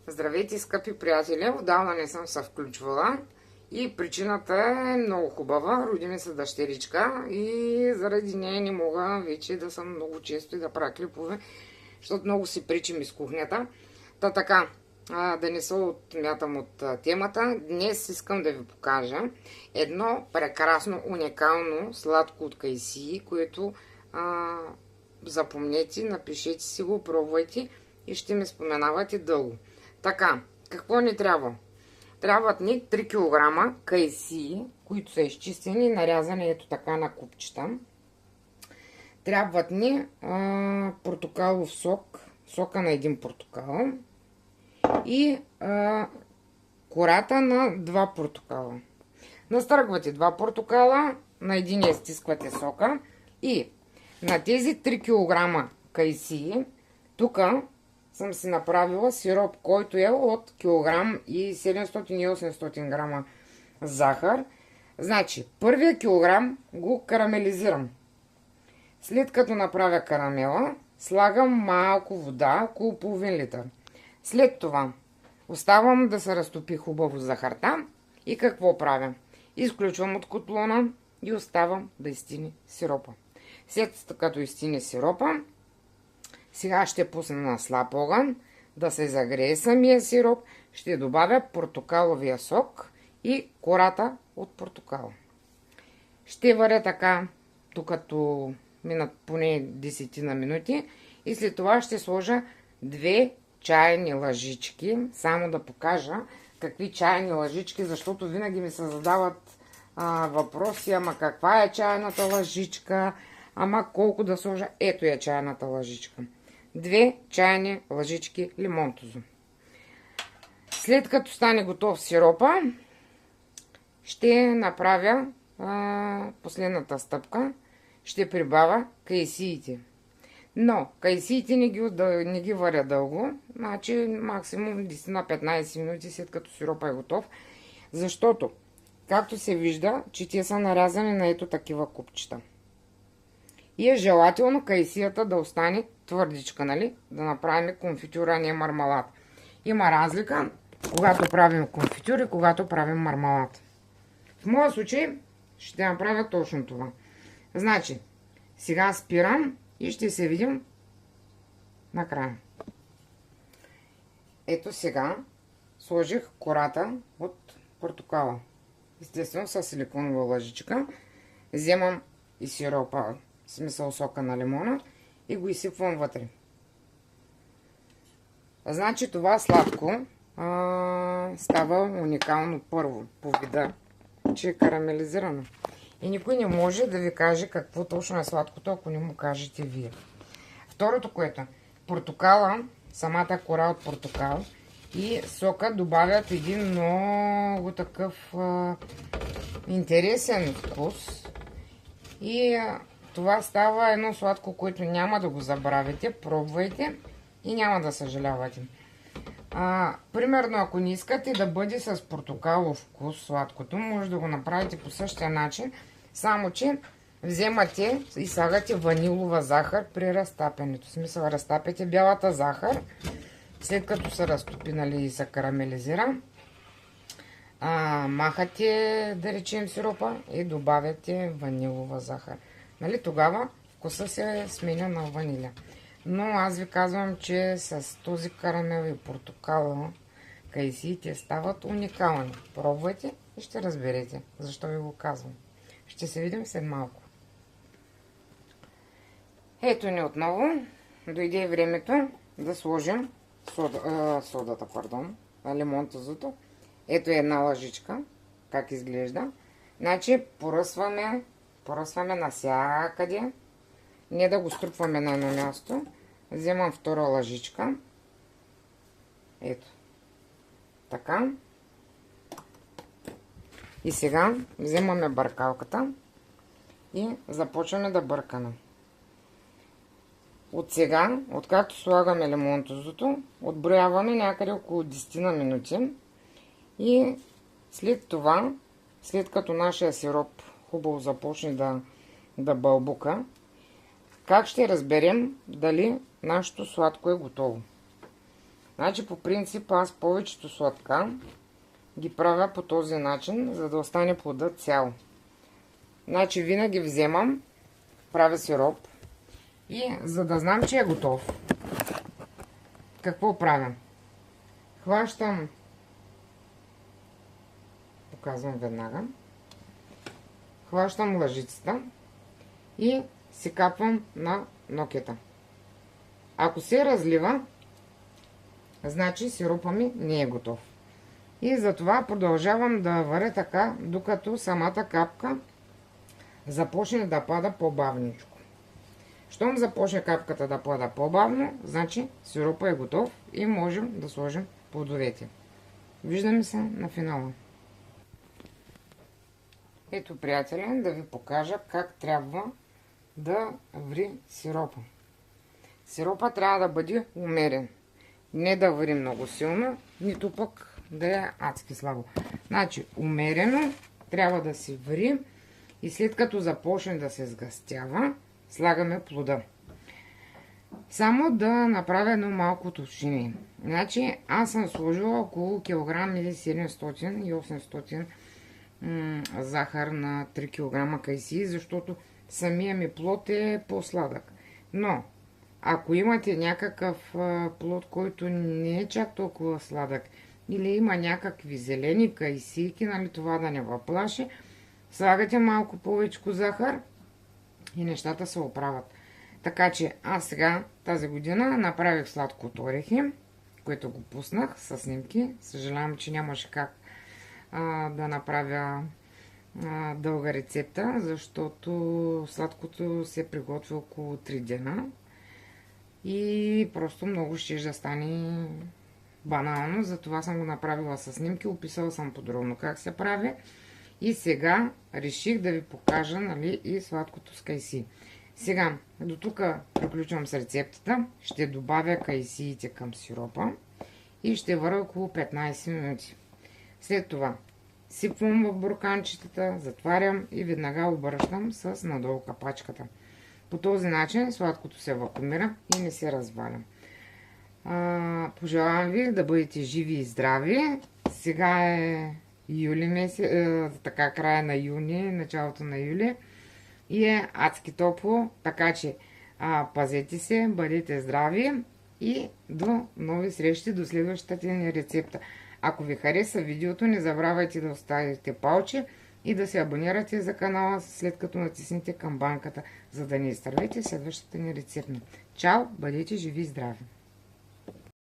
Здравейте, скъпи приятели! Отдавна не съм се включвала и причината е много хубава. Роди ми се дъщеричка и заради нея не мога вече да съм много често и да правя клипове, защото много си причим из кухнята. Та така, да не се отмятам от темата, днес искам да ви покажа едно прекрасно, уникално сладко от кайсии, което запомнете, напишете си го, пробвайте и ще ми споменавате дълго. Така, какво ни трябва? Трябват ни 3 кг кайсии, които са изчистени и нарязани ето така на купчета. Трябват ни портокалов сок, сока на един портокал и кората на 2 портокала. Настъргвате 2 портокала, на един изтисквате сока и на тези 3 кг кайсии, тук съм си направила сироп, който е от килограм и 700-800 грама захар. Значи, първия килограм го карамелизирам. След като направя карамела, слагам малко вода, около половин литър. След това оставам да се разтопи хубаво захарта и какво правя? Изключвам от котлона и оставам да изстине сиропа. След като изстине сиропа, сега ще пусна на слаб огън да се загрее самия сироп. Ще добавя портокаловия сок и кората от портокала. Ще варя така, докато минат поне 10 на минути. И след това ще сложа 2 чайни лъжички. Само да покажа какви чайни лъжички, защото винаги ми се задават въпроси. Ама каква е чайната лъжичка? Ама колко да сложа? Ето е чайната лъжичка. 2 чайни лъжички лимонтозо. След като стане готов сиропа, ще направя последната стъпка. Ще прибавя кайсиите. Но кайсиите не ги варя дълго. Значи максимум 10 на 15 минути след като сиропа е готов. Защото, както се вижда, че те са нарязани на ето такива купчета. И е желателно кайсията да остане твърдичка, нали? Да направим конфитюр, а не мармалад. Има разлика, когато правим конфитюр и когато правим мармалад. В моя случай ще направя точно това. Значи, сега спирам и ще се видим накрая. Ето сега сложих кората от портокала. Естествено с силиконова лъжичка. Вземам и сиропа, в смисъл сока на лимона, и го изсипвам вътре. Значи това сладко става уникално първо по вида, че е карамелизирано. И никой не може да ви каже какво точно е сладкото, ако не му кажете вие. Второто, което е портокала, самата кора от портокал и сока добавят един много такъв интересен вкус. И това става едно сладко, което няма да го забравите. Пробвайте и няма да съжалявате. Примерно, ако не искате да бъде с портокалов вкус сладкото, може да го направите по същия начин, само че вземате и слагате ванилова захар при разтапянето. В смисъл, разтапяте бялата захар, след като се разтопи, нали, и се карамелизира. Махате, да речем, сиропа и добавяте ванилова захар. Нали, тогава вкуса се сменя на ваниля. Но аз ви казвам, че с този карамел и портокала кайсиите стават уникални. Пробвайте и ще разберете защо ви го казвам. Ще се видим след малко. Ето ни отново. Дойде времето да сложим лимонтозото. Ето е една лъжичка. Как изглежда. Значи поръсваме навсякъде. Не да го струпваме на едно място. Вземам втора лъжичка. Ето. Така. И сега вземаме бъркалката и започваме да бъркаме. От сега, откакто слагаме лимонтозото, отброяваме някъде около 10 на минути. И след това, след като нашия сироп хубаво започне да бълбука, как ще разберем дали нашето сладко е готово? Значи по принцип аз повечето сладка ги правя по този начин, за да остане плодът цял. Значи винаги вземам, правя сироп и за да знам, че е готов, какво правя? Хващам, показвам веднага, хващам лъжицата и си капвам на нокета. Ако се разлива, значи сиропа ми не е готов. И затова продължавам да варя така, докато самата капка започне да пада по-бавничко. Щом започне капката да пада по-бавно, значи сиропа е готов и можем да сложим плодовете. Виждаме се на финала. Ето, приятели, да ви покажа как трябва да ври сиропа. Сиропа трябва да бъде умерен. Не да вари много силно, нито пък да е адски слабо. Значи, умерено трябва да се вари и след като започне да се сгъстява, слагаме плода. Само да направя едно малко уточнение. Значи, аз съм сложила около килограм или 700 и 800 захар на 3 кг кайси, защото самия ми плод е по-сладък. Но, ако имате някакъв плод, който не е чак толкова сладък, или има някакви зелени кайсийки, нали, това да не въплаши, слагате малко повече захар и нещата се оправят. Така че аз сега тази година направих сладко от орехи, което го пуснах с снимки. Съжалявам, че нямаше как да направя дълга рецепта, защото сладкото се приготви около 3 дена и просто много ще да стане банално. Затова съм го направила с снимки, описала съм подробно как се прави и сега реших да ви покажа, нали, и сладкото с кайси. Сега, до тук приключвам с рецептата. Ще добавя кайсиите към сиропа и ще варя около 15 минути. След това сипвам в бурканчетата, затварям и веднага обръщам с надолу капачката. По този начин сладкото се вакуумира и не се разваля. Пожелавам ви да бъдете живи и здрави. Сега е юли месец, така края на юни, началото на юли. И е адски топло, така че пазете се, бъдете здрави и до нови срещи, до следващата ни рецепта. Ако ви хареса видеото, не забравяйте да оставите палче и да се абонирате за канала, след като натиснете камбанката, за да не изтървете следващата ни рецепта. Чао, бъдете живи и здрави!